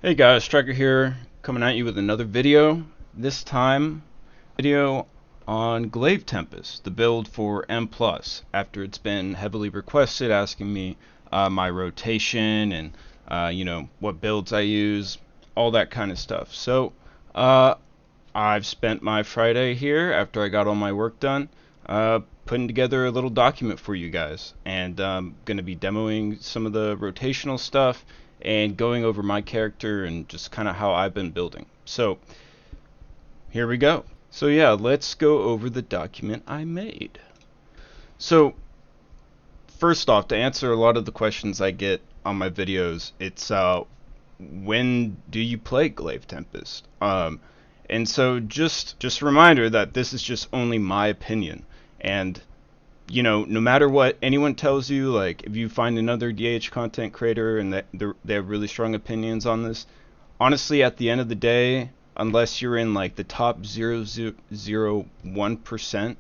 Hey guys, Striker here, coming at you with another video. This time, video on Glaive Tempest, the build for M+, after it's been heavily requested, asking me my rotation and what builds I use, all that kind of stuff. So I've spent my Friday here after I got all my work done, putting together a little document for you guys, and I'm going to be demoing some of the rotational stuff and going over my character and just kind of how I've been building. So here we go. So yeah, let's go over the document I made. So first off, to answer a lot of the questions I get on my videos, it's when do you play Glaive Tempest? And so just a reminder that this is just only my opinion, and no matter what anyone tells you, like if you find another DH content creator and they have really strong opinions on this, honestly at the end of the day, unless you're in like the top 0.001%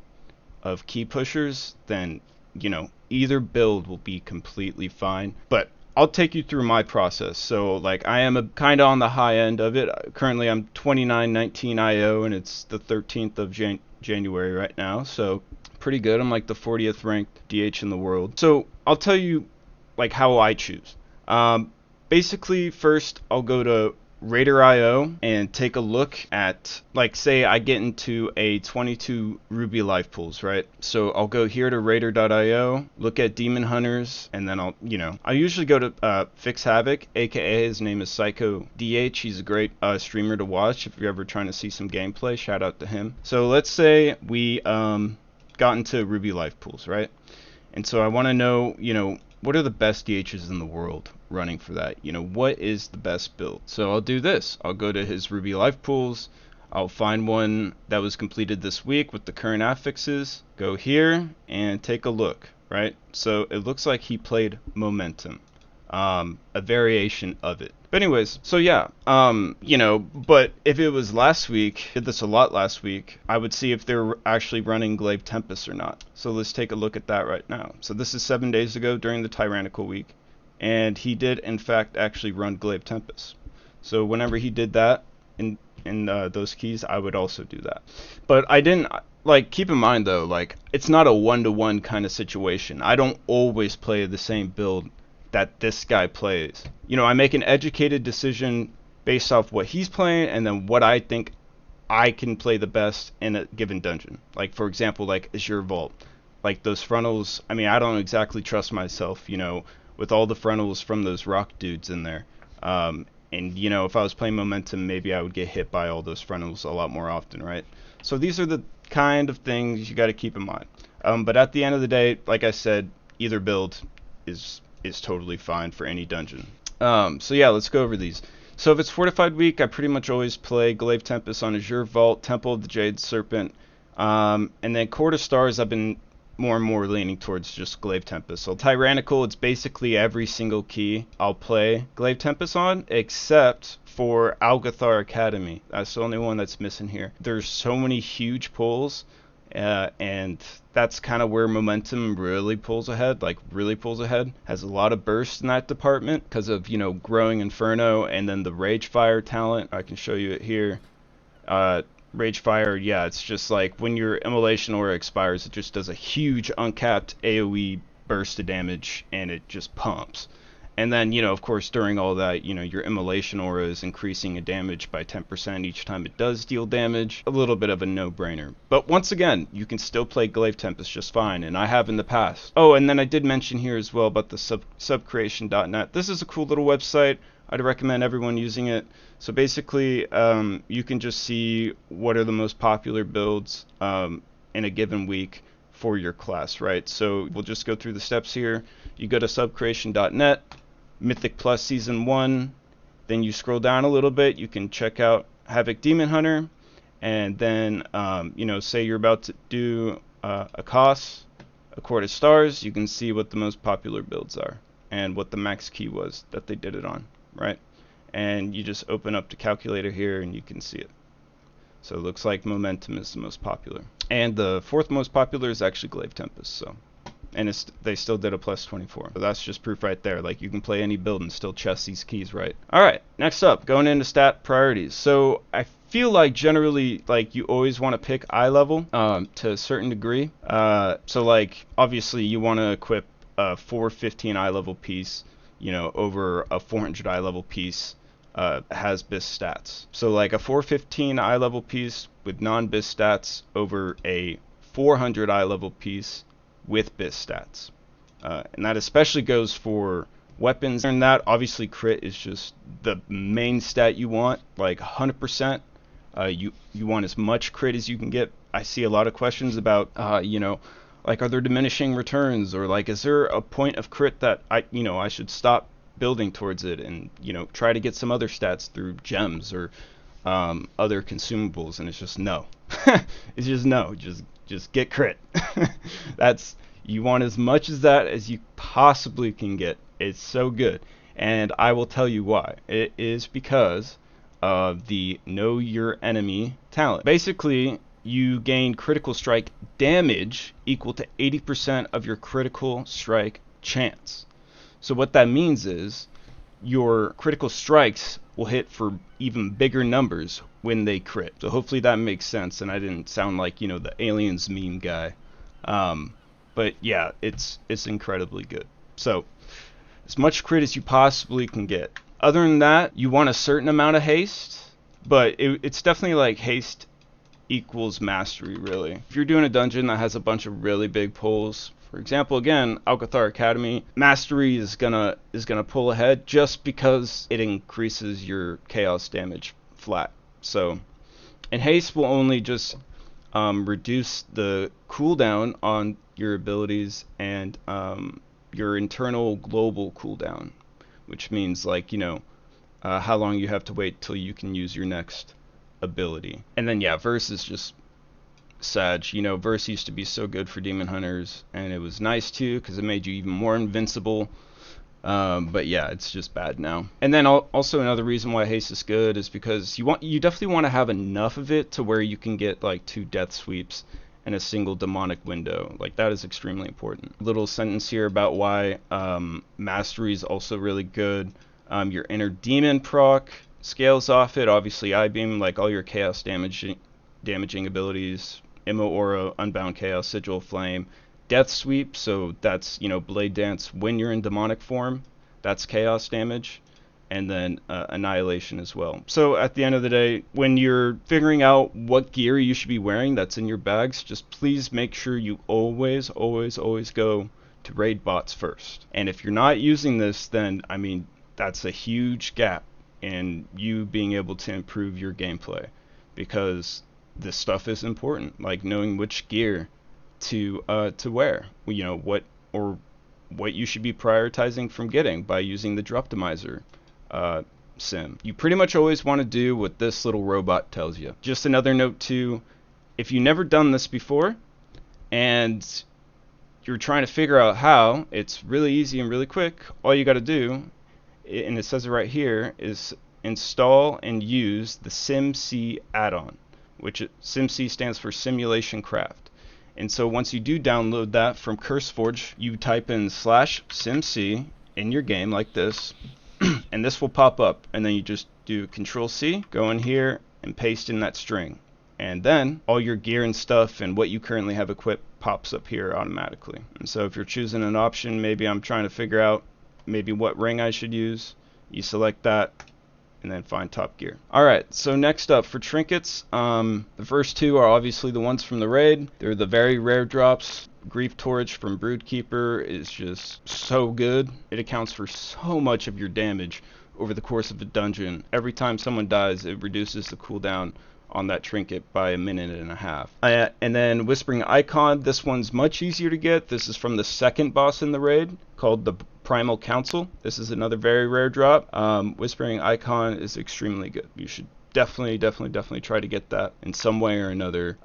of key pushers, then either build will be completely fine. But I'll take you through my process. So like I am kind of on the high end of it. Currently I'm 2919 IO and it's the 13th of January right now, so pretty good. I'm like the 40th ranked DH in the world. So I'll tell you like how I choose. Basically first I'll go to Raider.io and take a look at, like, say I get into a 22 Ruby life pools, right? So I'll go here to Raider.io, look at Demon Hunters, and then I usually go to Fix Havoc, aka his name is Psycho DH. He's a great streamer to watch if you're ever trying to see some gameplay. Shout out to him. So let's say we got into Ruby life pools, right? And so I want to know, what are the best DHs in the world running for that? What is the best build? So I'll do this. I'll go to his Ruby life pools. I'll find one that was completed this week with the current affixes. Go here and take a look, right? So it looks like he played Momentum, a variation of it. But anyways, so yeah, but if it was last week, did this a lot last week, I would see if they're actually running Glaive Tempest or not. So let's take a look at that right now. So this is 7 days ago during the Tyrannical week, and he did in fact actually run Glaive Tempest. So whenever he did that in those keys, I would also do that. But I didn't, like, keep in mind though, like, it's not a one-to-one kind of situation. I don't always play the same build that this guy plays. I make an educated decision based off what he's playing and then what I think I can play the best in a given dungeon. Like for example, like Azure Vault, like those frontals. I mean, I don't exactly trust myself, with all the frontals from those rock dudes in there. And if I was playing Momentum, maybe I would get hit by all those frontals a lot more often, right? So these are the kind of things you got to keep in mind. But at the end of the day, like I said, either build is totally fine for any dungeon. So yeah, let's go over these. So if it's Fortified Week, I pretty much always play Glaive Tempest on Azure Vault, Temple of the Jade Serpent, and then Court of Stars, I've been more and more leaning towards just Glaive Tempest. So Tyrannical, it's basically every single key I'll play Glaive Tempest on, except for Algathar Academy. That's the only one that's missing here. There's so many huge pulls, and that's kind of where Momentum really pulls ahead, has a lot of burst in that department because of Growing Inferno, and then the Ragefire talent. I can show you it here. Ragefire, yeah, it's just like when your Immolation Aura expires, it just does a huge uncapped AoE burst of damage and it just pumps. And then, of course, during all that, your Immolation Aura is increasing in damage by 10% each time it does deal damage. A little bit of a no-brainer. But once again, you can still play Glaive Tempest just fine, and I have in the past. Oh, and then I did mention here as well about the subcreation.net. This is a cool little website. I'd recommend everyone using it. So basically, you can just see what are the most popular builds in a given week for your class, right? So we'll just go through the steps here. You go to subcreation.net. Mythic Plus Season 1, then you scroll down a little bit, you can check out Havoc Demon Hunter, and then, say you're about to do a COS, a Court of Stars, you can see what the most popular builds are, and what the max key was that they did it on, right? And you just open up the calculator here, and you can see it. So it looks like Momentum is the most popular. And the fourth most popular is actually Glaive Tempest, so. And it's they still did a plus 24. So that's just proof right there. Like, you can play any build and still chest these keys right. Alright, next up, going into stat priorities. So I feel like generally, like, you always want to pick eye level to a certain degree. So like, obviously you want to equip a 415 eye level piece, you know, over a 400 eye level piece has BIS stats. So like a 415 eye level piece with non-BIS stats over a 400 eye level piece with BIS stats. And that especially goes for weapons. And that, obviously, crit is just the main stat you want, like 100%. You want as much crit as you can get. I see a lot of questions about, you know, like, are there diminishing returns, or like, is there a point of crit that I should stop building towards it and, you know, try to get some other stats through gems or other consumables? And it's just no. It's just no. Just get crit. You want as much as that as you possibly can get. It's so good, and I will tell you why. It is because of the Know Your Enemy talent. Basically, you gain critical strike damage equal to 80% of your critical strike chance. So what that means is your critical strikes will hit for even bigger numbers when they crit. So hopefully that makes sense, and I didn't sound like, you know, the aliens meme guy. But yeah, it's incredibly good. So as much crit as you possibly can get. Other than that, you want a certain amount of haste, but it's definitely like haste equals mastery, really. If you're doing a dungeon that has a bunch of really big pulls, for example, again, Alcathar Academy, mastery is gonna pull ahead just because it increases your chaos damage flat. So, and haste will only just reduce the cooldown on your abilities and your internal global cooldown, which means, like, you know, how long you have to wait till you can use your next ability. And then yeah, verse is just Sag. You know, verse used to be so good for demon hunters, and it was nice too because it made you even more invincible. But yeah, it's just bad now. And then also another reason why haste is good is because you definitely want to have enough of it to where you can get like 2 death sweeps in a single demonic window. Like, that is extremely important. Little sentence here about why mastery is also really good. Your inner demon proc scales off it. Obviously, eye beam, like all your chaos damaging abilities, Immo Aura, Unbound Chaos, Sigil Flame, Death Sweep, so that's, you know, Blade Dance when you're in demonic form, that's chaos damage, and then Annihilation as well. So at the end of the day, when you're figuring out what gear you should be wearing that's in your bags, just please make sure you always go to raid bots first. And if you're not using this, then, I mean, that's a huge gap in you being able to improve your gameplay, because this stuff is important, like knowing which gear to wear, you know, what you should be prioritizing from getting by using the Droptimizer sim. You pretty much always want to do what this little robot tells you. Just another note too, if you've never done this before and you're trying to figure out how, it's really easy and really quick. All you got to do, and it says it right here, is install and use the SimC add-on, which SimC stands for Simulation Craft. And so once you do download that from CurseForge, you type in /SimC in your game like this, and this will pop up, and then you just do Control-C, go in here, and paste in that string. And then all your gear and stuff and what you currently have equipped pops up here automatically. And so if you're choosing an option, maybe I'm trying to figure out maybe what ring I should use, you select that, and then find top gear. Alright, so next up for trinkets, the first 2 are obviously the ones from the raid. They're the very rare drops. Grief Torch from Broodkeeper is just so good. It accounts for so much of your damage over the course of a dungeon. Every time someone dies, it reduces the cooldown on that trinket by 1.5 minutes. And then Whispering Icon, this one's much easier to get. This is from the second boss in the raid, called the Primal Council. This is another very rare drop. Whispering Icon is extremely good. You should definitely try to get that in some way or another,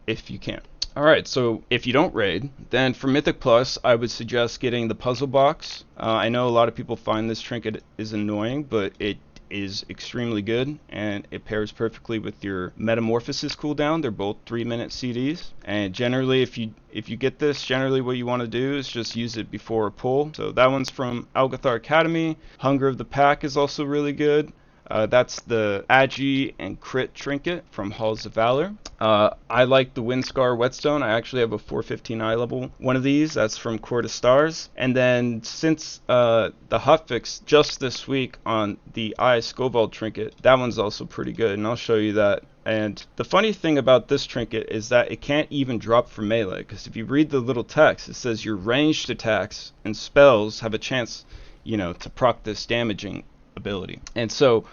if you can. Alright, so if you don't raid, then for Mythic Plus, I would suggest getting the puzzle box. I know a lot of people find this trinket is annoying, but it is extremely good, and it pairs perfectly with your Metamorphosis cooldown. They're both 3-minute CDs, and generally if you get this, generally what you want to do is just use it before a pull. So that one's from Algathar Academy. Hunger of the Pack is also really good. That's the Agi and Crit Trinket from Halls of Valor. I like the Windscar Whetstone. I actually have a 415 eye level one of these. That's from Court of Stars. And then since the hotfix just this week on the Eye Scovald Trinket, that one's also pretty good, and I'll show you that. And the funny thing about this trinket is that it can't even drop for melee, because if you read the little text, it says your ranged attacks and spells have a chance, to proc this damaging ability. And so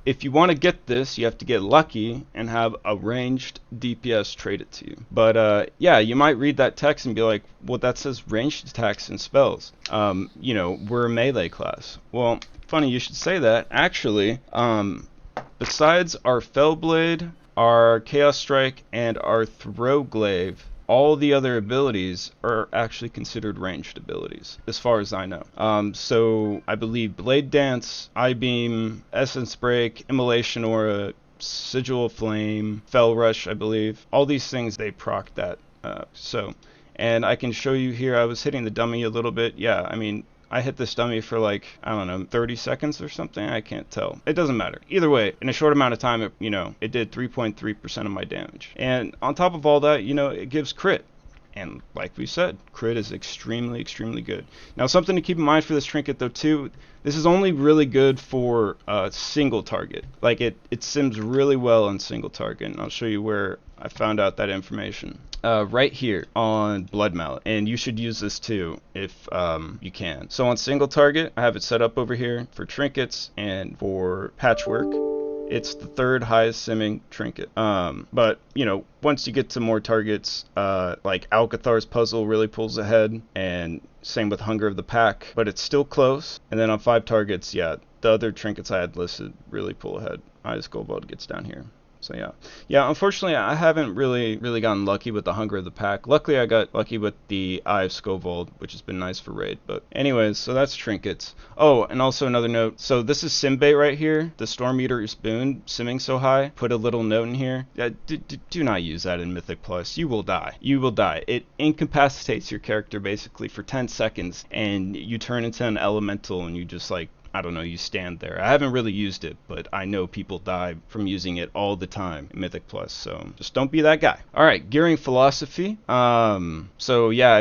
if you want to get this, you have to get lucky and have a ranged DPS traded to you. But yeah, you might read that text and be like, well, that says ranged attacks and spells. We're a melee class. Well, funny you should say that. Actually, besides our Fellblade, our Chaos Strike, and our Throw Glaive, all the other abilities are actually considered ranged abilities, as far as I know. So I believe Blade Dance, Eye Beam, Essence Break, Immolation Aura, Sigil of Flame, Fell Rush, I believe. All these things, they proc that. And I can show you here, I was hitting the dummy a little bit. Yeah, I mean, I hit this dummy for like, I don't know, 30 seconds or something. I can't tell. It doesn't matter. Either way, in a short amount of time, it did 3.3% of my damage. And on top of all that, it gives crit. And like we said, crit is extremely, extremely good. Now, something to keep in mind for this trinket, though, too, this is only really good for single target. Like, it sims really well on single target. And I'll show you where I found out that information. Right here on Blood Mallet, and you should use this too if you can. So on single target, I have it set up over here for trinkets and for patchwork. It's the third highest simming trinket. But once you get to more targets, like Alcathar's Puzzle really pulls ahead, and same with Hunger of the Pack, but it's still close. And then on 5 targets, yeah, the other trinkets I had listed really pull ahead. Eye of Scovald gets down here. So yeah. Unfortunately, I haven't really gotten lucky with the Hunger of the Pack. Luckily, I got lucky with the Eye of Scovald, which has been nice for raid. But anyways, so that's trinkets. Oh, and also another note. So this is Simbait right here. The Storm Eater's Boon, simming so high. Put a little note in here. Do not use that in Mythic Plus. You will die. You will die. It incapacitates your character basically for 10 seconds, and you turn into an elemental, and you just like, I don't know, you stand there. I haven't really used it, but I know people die from using it all the time in Mythic Plus, so just don't be that guy. Alright, gearing philosophy. So yeah,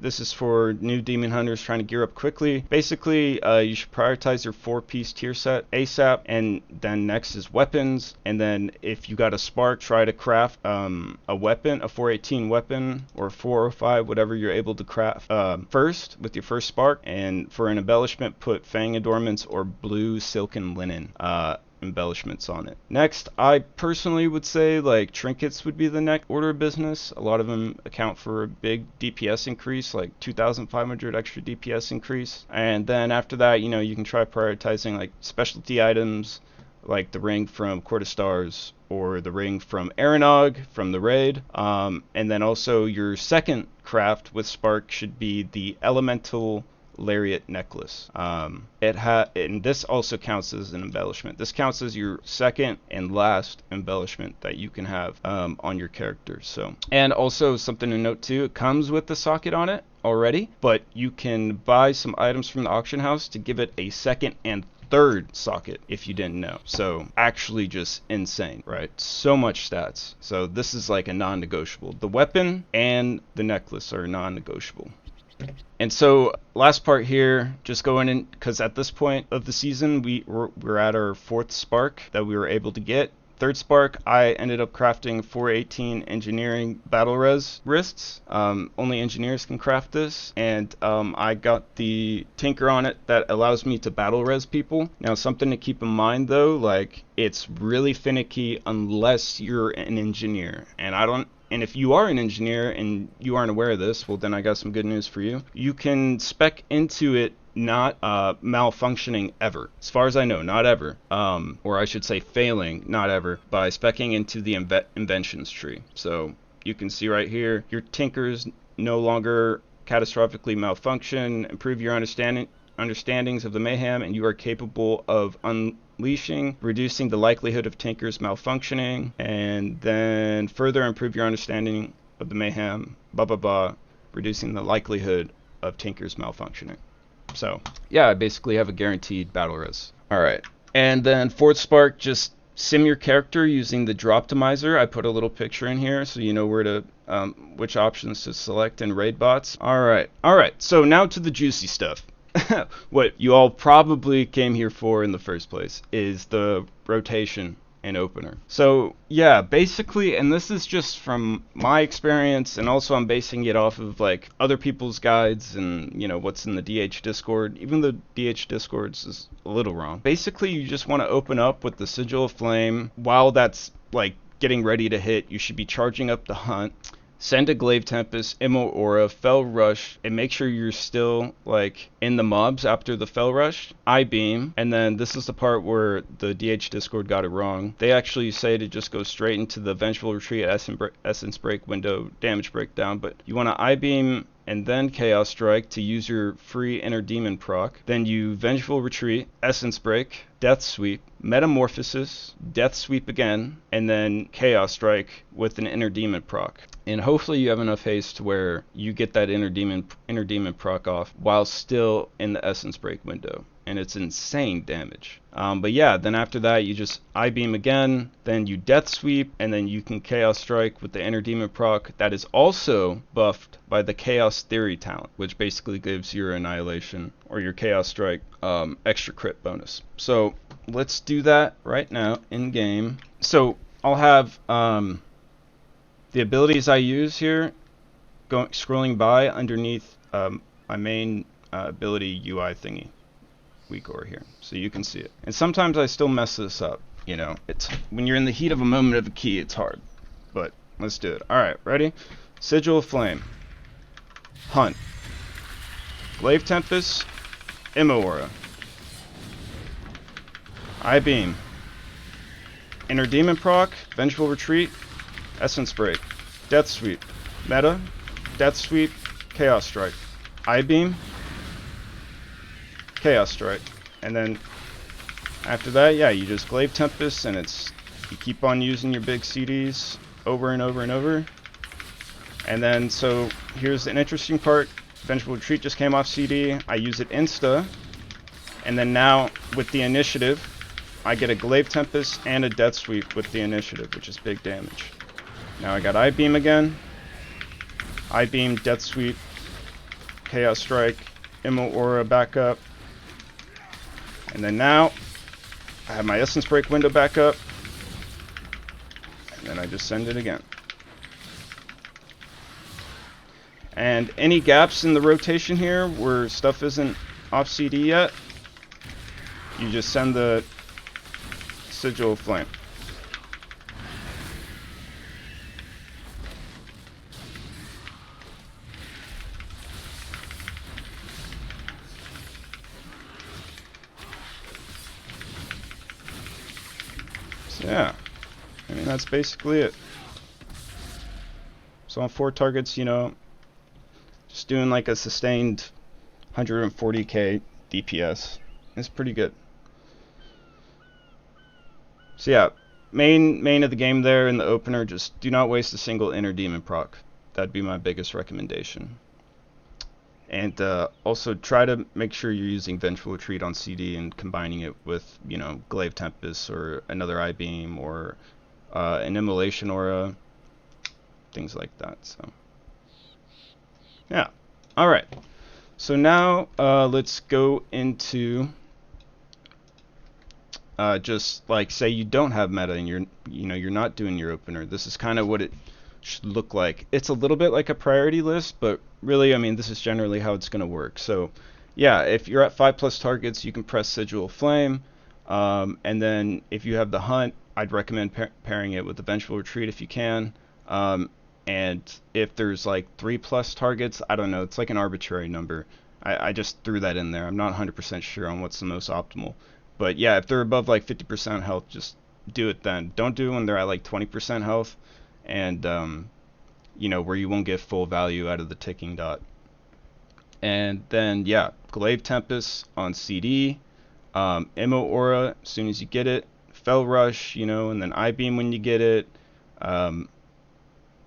this is for new demon hunters trying to gear up quickly. Basically, you should prioritize your 4-piece tier set ASAP, and then next is weapons. And then if you got a spark, try to craft a weapon, a 418 weapon or 405, whatever you're able to craft first with your first spark. And for an embellishment, put Fang Adornments or blue silken linen embellishments on it. Next, I personally would say like trinkets would be the next order of business. A lot of them account for a big DPS increase, like 2,500 extra DPS increase. And then after that, you can try prioritizing like specialty items like the ring from Court of Stars or the ring from Aranog from the raid. And then also your second craft with spark should be the elemental lariat necklace. And this also counts as an embellishment. This counts as your second and last embellishment that you can have on your character. So, and also something to note too, it comes with the socket on it already, but you can buy some items from the auction house to give it a second and third socket if you didn't know. So actually just insane, right? So much stats. So this is like a non-negotiable. The weapon and the necklace are non-negotiable. And so last part here, just going in, because at this point of the season we're at our 4th spark that we were able to get. 3rd spark, I ended up crafting 418 engineering battle res wrists. Only engineers can craft this, and I got the tinker on it that allows me to battle res people. Now something to keep in mind though, like it's really finicky unless you're an engineer, and if you are an engineer and you aren't aware of this, well then I got some good news for you. You can spec into it not malfunctioning ever. As far as I know, not ever. Or I should say failing, not ever, by specking into the inventions tree. So you can see right here, your tinkers no longer catastrophically malfunction, improve your understanding understandings of the mayhem, and you are capable of unleashing, reducing the likelihood of Tinker's malfunctioning, and then further improve your understanding of the mayhem, blah blah blah, reducing the likelihood of Tinker's malfunctioning. So yeah, I basically have a guaranteed battle res. Alright, and then fourth spark, just sim your character using the Droptimizer. I put a little picture in here so you know where to which options to select in raid bots. Alright, so now to the juicy stuff. What you all probably came here for in the first place is the rotation and opener. So yeah, basically, and this is just from my experience, and also I'm basing it off of like other people's guides and you know what's in the DH Discord. Even the DH Discords is a little wrong. Basically, you just want to open up with the Sigil of Flame. While that's like getting ready to hit, you should be charging up the hunt. Send a Glaive Tempest, Immo Aura, Fell Rush, and make sure you're still like in the mobs after the Fell Rush. I-Beam, and then this is the part where the DH Discord got it wrong. They actually say to just go straight into the Vengeful Retreat, Essence Break window, damage breakdown, but you want to I-Beam and then Chaos Strike to use your free Inner Demon proc. Then you Vengeful Retreat, Essence Break, Death Sweep, Metamorphosis, Death Sweep again, and then Chaos Strike with an Inner Demon proc. And hopefully you have enough haste to where you get that Inner Demon proc off while still in the Essence Break window. And it's insane damage. But yeah, then after that you just I-Beam again, then you Death Sweep, and then you can Chaos Strike with the Inner Demon proc. That is also buffed by the Chaos Theory talent, which basically gives your Annihilation or your Chaos Strike extra crit bonus. So let's do that right now in game. So I'll have the abilities I use here scrolling by underneath my main ability UI thingy. Weak Aura here, so you can see it. And sometimes I still mess this up, you know. It's when you're in the heat of a moment of a key, it's hard. But let's do it. Alright, ready? Sigil of Flame. Hunt. Glaive Tempest. Immo Aura. I-Beam. Inner Demon proc. Vengeful Retreat. Essence Break. Death Sweep. Meta. Death Sweep. Chaos Strike. I-Beam. Chaos Strike, and then after that, yeah, you just Glaive Tempest, and you keep on using your big CDs over and over and over. And then so here's an interesting part: Vengeful Retreat just came off CD. I use it insta, and then now with the initiative, I get a Glaive Tempest and a Death Sweep with the initiative, which is big damage. Now I got I-Beam again. I-Beam, Death Sweep, Chaos Strike, Immo Aura back up. And then now, I have my Essence Break window back up, and then I just send it again. And any gaps in the rotation here where stuff isn't off CD yet, you just send the Sigil of Flame. Yeah, I mean, that's basically it. So on 4 targets, you know, just doing like a sustained 140k DPS is pretty good. So yeah, main of the game there in the opener, just do not waste a single Inner Demon proc. That'd be my biggest recommendation. And also try to make sure you're using Vengeful Retreat on CD and combining it with, you know, Glaive Tempest or another I-Beam or an Immolation Aura, things like that. So yeah, all right. So now let's go into just like say you don't have meta and you're not doing your opener. This is kind of what it should look like. It's a little bit like a priority list, but really, I mean, this is generally how it's going to work. So yeah, if you're at 5+ targets, you can press Sigil of Flame, and then if you have the Hunt, I'd recommend pairing it with the Vengeful Retreat if you can. And if there's like 3+ targets, I don't know, it's like an arbitrary number. I just threw that in there. I'm not 100% sure on what's the most optimal. But yeah, if they're above like 50% health, just do it then. Don't do it when they're at like 20% health, and you know, where you won't get full value out of the ticking dot. And then yeah, Glaive Tempest on CD, Immo Aura as soon as you get it, Fel Rush, you know, and then I Beam when you get it. Um,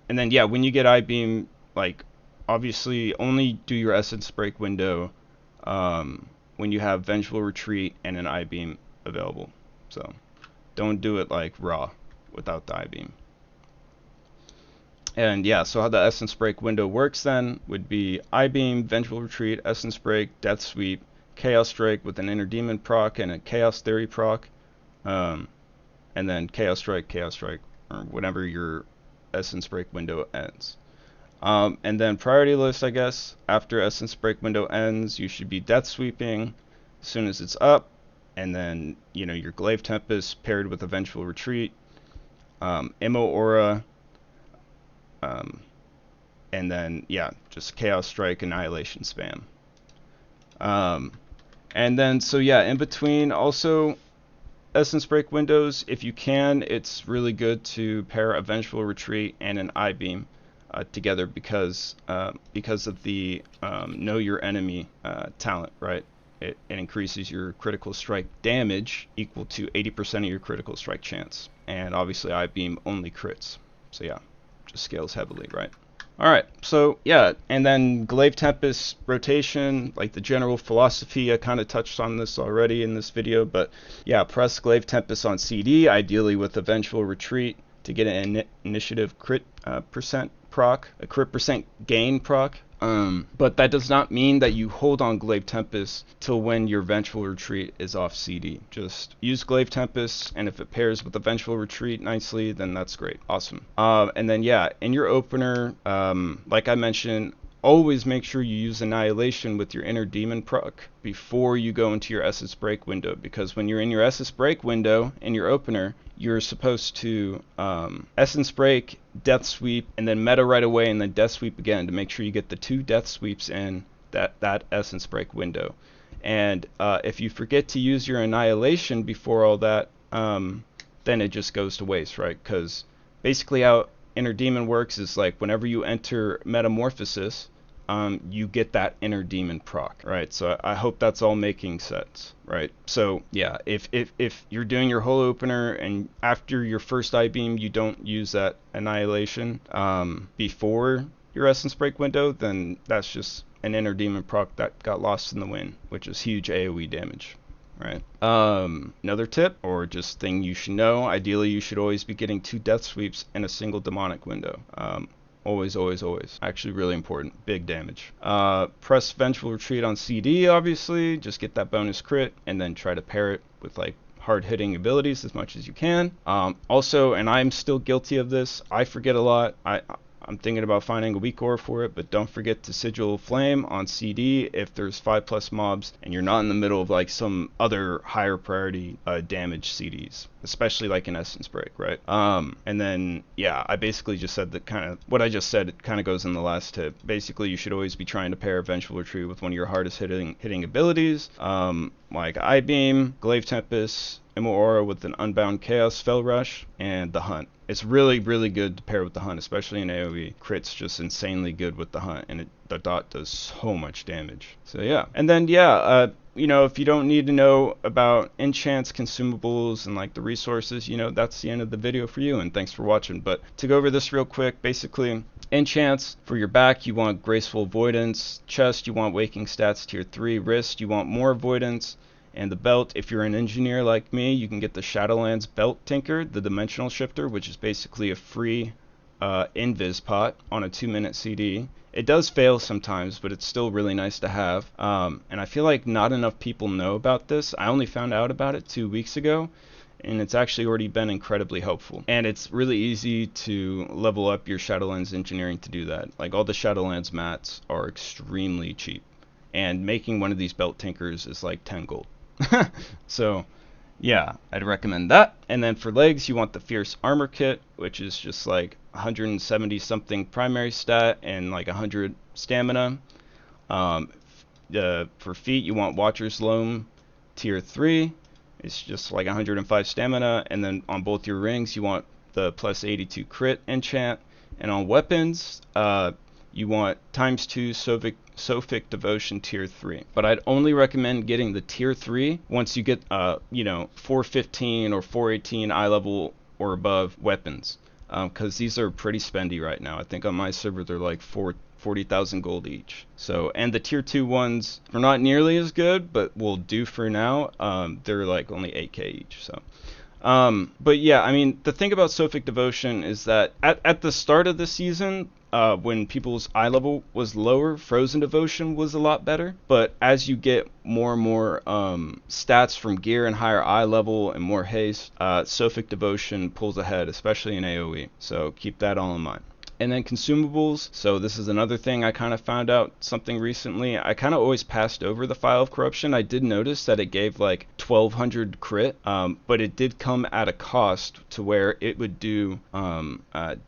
and then yeah, when you get I Beam, like obviously only do your Essence Break window when you have Vengeful Retreat and an I Beam available. So don't do it like raw without the I Beam. And yeah, so how the Essence Break window works then would be I Beam, Vengeful Retreat, Essence Break, Death Sweep, Chaos Strike with an Inner Demon proc and a Chaos Theory proc, and then Chaos Strike, or whenever your Essence Break window ends. And then priority list, I guess, after Essence Break window ends, you should be Death Sweeping as soon as it's up, and then, you know, your Glaive Tempest paired with a Vengeful Retreat, Immo Aura, and then, yeah, just Chaos Strike, Annihilation spam. And then, so yeah, in between, also, Essence Break windows, if you can, it's really good to pair a Vengeful Retreat and an I Beam together because of the Know Your Enemy talent, right? It increases your critical strike damage equal to 80% of your critical strike chance. And obviously I Beam only crits. So yeah, just scales heavily, right? Alright, so yeah, and then Glaive Tempest rotation, like the general philosophy, I kind of touched on this already in this video, but yeah, press Glaive Tempest on CD, ideally with a Vengeful Retreat to get an initiative crit percent proc, a crit percent gain proc. But that does not mean that you hold on Glaive Tempest till when your Vengeful Retreat is off CD. Just use Glaive Tempest, and if it pairs with the Vengeful Retreat nicely, then that's great. Awesome. And then yeah, in your opener, like I mentioned, always make sure you use Annihilation with your Inner Demon proc before you go into your Essence Break window, because when you're in your Essence Break window in your opener, you're supposed to Essence Break, Death Sweep, and then meta right away, and then Death Sweep again to make sure you get the 2 Death Sweeps in that Essence Break window. And if you forget to use your Annihilation before all that, then it just goes to waste, right? Because basically how Inner Demon works is like whenever you enter Metamorphosis, you get that Inner Demon proc, right? So I hope that's all making sense, right? So yeah, if you're doing your whole opener and after your first I Beam you don't use that Annihilation before your Essence Break window, then that's just an Inner Demon proc that got lost in the wind, which is huge AoE damage. Right. Another tip, or just thing you should know, ideally you should always be getting 2 Death Sweeps in a single demonic window. Always, always, always. Actually really important. Big damage. Press Vengeful Retreat on CD, obviously. Just get that bonus crit, and then try to pair it with like hard-hitting abilities as much as you can. Also, and I'm still guilty of this, I forget a lot. I'm thinking about finding a weak aura for it, but don't forget to Sigil Flame on CD if there's 5+ mobs and you're not in the middle of like some other higher priority damage CDs, especially like in Essence Break, right? And then yeah, I basically just said that kind of what I just said. It kind of goes in the last tip. Basically, you should always be trying to pair Vengeful Retreat with one of your hardest hitting abilities, like I Beam, Glaive Tempest, Immo Aura with an Unbound Chaos Fel Rush, and the Hunt. It's really, really good to pair with the Hunt, especially in AoE. Crit's just insanely good with the Hunt, and the dot does so much damage. So yeah. And then yeah, you know, if you don't need to know about enchants, consumables, and like the resources, you know, that's the end of the video for you, and thanks for watching. But to go over this real quick, basically, enchants, for your back, you want Graceful Avoidance. Chest, you want Waking Stats Tier 3. Wrist, you want more Avoidance. And the belt, if you're an engineer like me, you can get the Shadowlands Belt Tinker, the Dimensional Shifter, which is basically a free invis pot on a 2-minute CD. It does fail sometimes, but it's still really nice to have. And I feel like not enough people know about this. I only found out about it 2 weeks ago, and it's actually already been incredibly helpful. And it's really easy to level up your Shadowlands engineering to do that. Like all the Shadowlands mats are extremely cheap, and making one of these belt tinkers is like 10 gold. So yeah, I'd recommend that. And then for legs, you want the Fierce Armor Kit, which is just like 170 something primary stat and like 100 stamina. For feet, you want Watcher's Loam Tier 3. It's just like 105 stamina. And then on both your rings, you want the plus 82 crit enchant. And on weapons, you want ×2 Sophic Devotion Tier 3. But I'd only recommend getting the Tier 3 once you get, 415 or 418 eye level or above weapons. Because these are pretty spendy right now. I think on my server they're like 40,000 gold each. So, and the tier 2 ones are not nearly as good, but will do for now. They're like only 8k each. So, but yeah, I mean, the thing about Sophic Devotion is that at the start of the season, when people's eye level was lower, Frozen Devotion was a lot better. But as you get more and more stats from gear and higher eye level and more haste, Sophic Devotion pulls ahead, especially in AoE. So keep that all in mind. And then consumables. So this is another thing I kind of found out something recently. I kind of always passed over the File of Corruption. I did notice that it gave like 1200 crit, but it did come at a cost to where it would do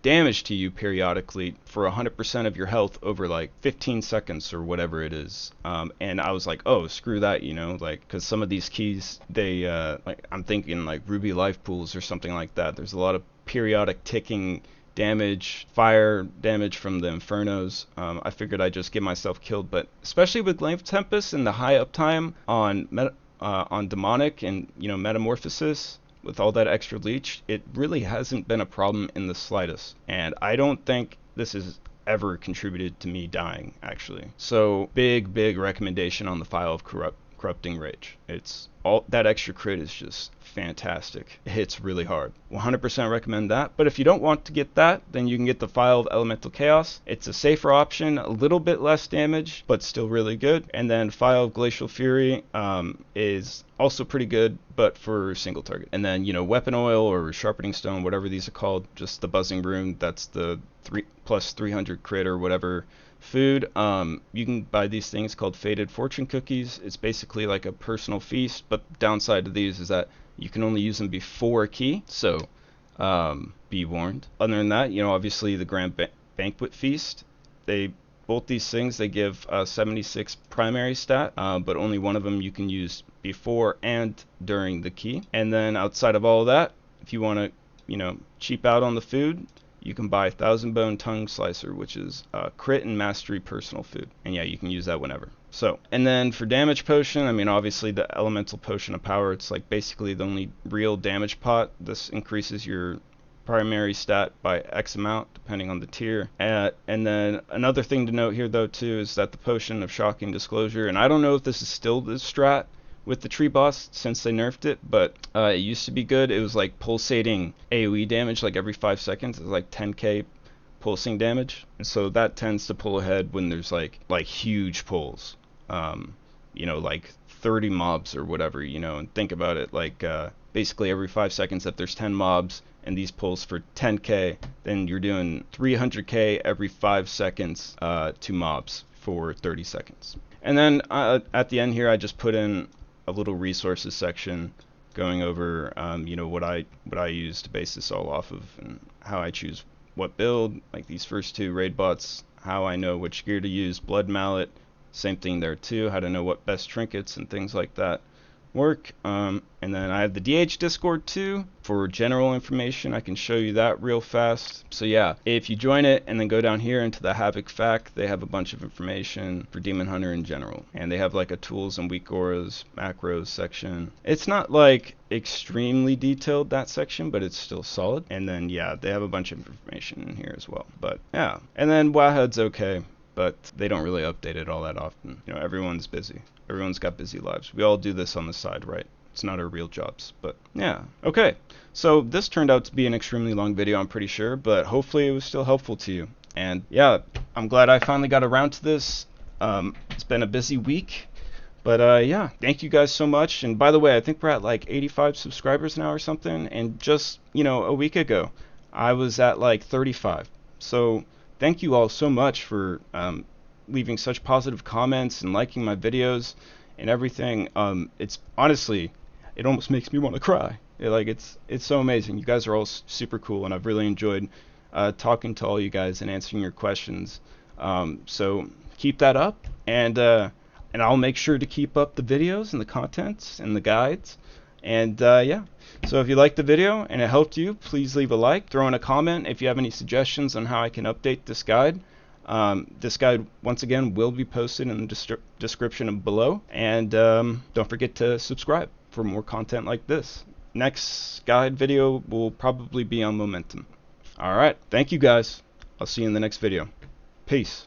damage to you periodically for 100% of your health over like 15 seconds or whatever it is. And I was like, oh, screw that, like, because some of these keys, they, like, I'm thinking like Ruby Life Pools or something like that. There's a lot of periodic ticking damage, fire damage from the Infernos. I figured I'd just get myself killed, but especially with Glaive Tempest and the high uptime on Demonic and Metamorphosis, with all that extra leech, it really hasn't been a problem in the slightest. And I don't think this has ever contributed to me dying, actually. So big recommendation on the File of Corrupting Rage. It's all that extra crit is just fantastic. It hits really hard. 100% recommend that. But if you don't want to get that, then you can get the File of Elemental Chaos. It's a safer option, a little bit less damage, but still really good. And then File of Glacial Fury is also pretty good, but for single target. And then, Weapon Oil or Sharpening Stone, whatever these are called, just the Buzzing Rune, that's the plus 300 crit or whatever food. You can buy these things called Faded Fortune Cookies. It's basically like a personal feast, but the downside to these is that you can only use them before a key, so be warned. Other than that, obviously the Grand Banquet Feast, both these things, they give 76 primary stat, but only one of them you can use before and during the key. And then outside of all of that, if you want to, cheap out on the food, you can buy 1000 Bone Tongue Slicer, which is crit and mastery personal food. And yeah, you can use that whenever. So, and then for damage potion, I mean, obviously the Elemental Potion of Power, it's like basically the only real damage pot. This increases your primary stat by X amount, depending on the tier. And then another thing to note here, though, too, is that the Potion of Shocking Disclosure, and I don't know if this is still the strat with the tree boss since they nerfed it, but it used to be good. It was like pulsating AoE damage like every 5 seconds. It was like 10k pulsing damage, and so that tends to pull ahead when there's like huge pulls, like 30 mobs or whatever, and think about it, like basically every 5 seconds if there's 10 mobs and these pulls for 10k, then you're doing 300k every 5 seconds to mobs for 30 seconds. And then at the end here, I just put in a little resources section going over what I use to base this all off of, and how I choose what build, like these first two raid bots, how I know which gear to use, Blood Mallet, same thing there too, how to know what best trinkets and things like that work. And then I have the DH Discord too for general information. I can show you that real fast. So yeah, if you join it and then go down here into the Havoc FAQ, they have a bunch of information for Demon Hunter in general, and they have like a tools and weak auras macros section. It's not like extremely detailed, that section, but it's still solid. And then yeah, they have a bunch of information in here as well. But yeah, and then Wowhead's okay, but they don't really update it all that often. Everyone's busy. Everyone's got busy lives. We all do this on the side, right? It's not our real jobs, but yeah. Okay, so this turned out to be an extremely long video, I'm pretty sure, but hopefully it was still helpful to you. And yeah, I'm glad I finally got around to this. It's been a busy week, but yeah, thank you guys so much. And by the way, I think we're at like 85 subscribers now or something, and just, a week ago, I was at like 35. So thank you all so much for leaving such positive comments and liking my videos and everything. It's honestly, it almost makes me want to cry. It's so amazing. You guys are all super cool, and I've really enjoyed talking to all you guys and answering your questions. So keep that up, and I'll make sure to keep up the videos and the contents and the guides. And yeah, so if you liked the video and it helped you, please leave a like, throw in a comment if you have any suggestions on how I can update this guide. This guide, once again, will be posted in the description below. And don't forget to subscribe for more content like this. Next guide video will probably be on momentum. Alright, thank you guys. I'll see you in the next video. Peace.